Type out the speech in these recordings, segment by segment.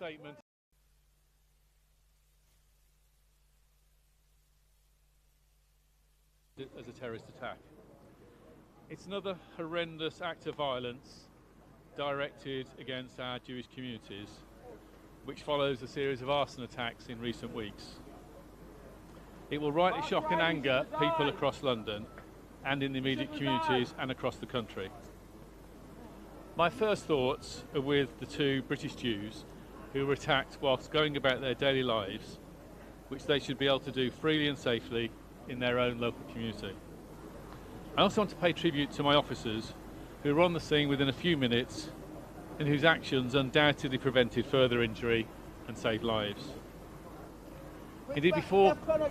statement as a terrorist attack. It's another horrendous act of violence directed against our Jewish communities, which follows a series of arson attacks in recent weeks. It will rightly shock and anger people across London and in the immediate communities and across the country. My first thoughts are with the two British Jews who were attacked whilst going about their daily lives, which they should be able to do freely and safely in their own local community. I also want to pay tribute to my officers who were on the scene within a few minutes and whose actions undoubtedly prevented further injury and saved lives. Indeed,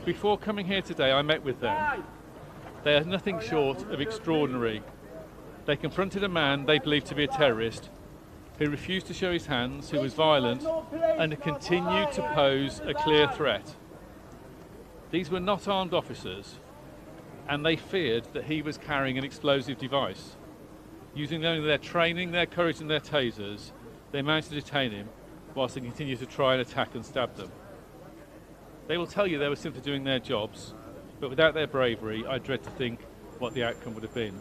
before coming here today, I met with them. They are nothing short of extraordinary. They confronted a man they believed to be a terrorist who refused to show his hands, who was violent, and who continued to pose a clear threat. These were not armed officers, and they feared that he was carrying an explosive device. Using only their training, their courage and their tasers, they managed to detain him whilst they continued to try and attack and stab them. They will tell you they were simply doing their jobs, but without their bravery, I dread to think what the outcome would have been.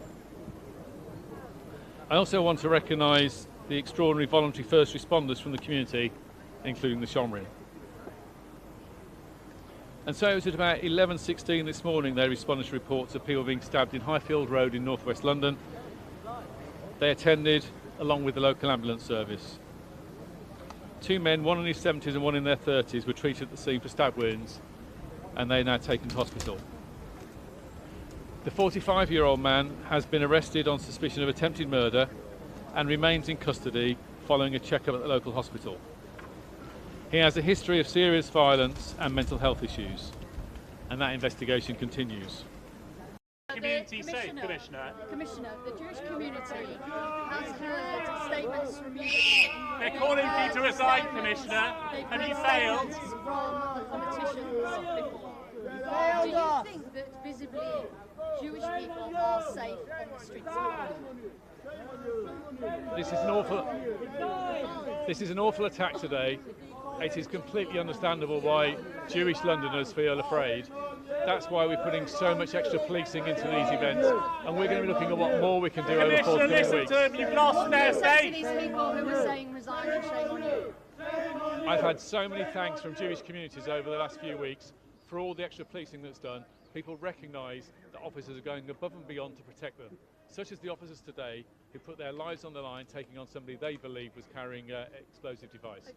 I also want to recognise the extraordinary voluntary first responders from the community, including the Shomrim. And so it was at about 11:16 this morning they responded to reports of people being stabbed in Highfield Road in northwest London. They attended along with the local ambulance service. Two men, one in his 70s and one in their 30s, were treated at the scene for stab wounds, and they are now taken to hospital. The 45-year-old man has been arrested on suspicion of attempted murder and remains in custody following a checkup at the local hospital. He has a history of serious violence and mental health issues, and that investigation continues. Community safe, Commissioner. Commissioner, the Jewish community has heard statements from you. They're calling for you to resign, Commissioner. Have you failed? From the politicians before. Do you think that visibly Jewish people are safe on the streets of London? This is an awful attack today. It is completely understandable why Jewish Londoners feel afraid. That's why we're putting so much extra policing into these events, and we're going to be looking at what more we can do over the forthcoming weeks. You've lost their faith. These people who are saying resign and shame on you. I've had so many thanks from Jewish communities over the last few weeks for all the extra policing that's done. People recognise that officers are going above and beyond to protect them, such as the officers today who put their lives on the line taking on somebody they believe was carrying an explosive device.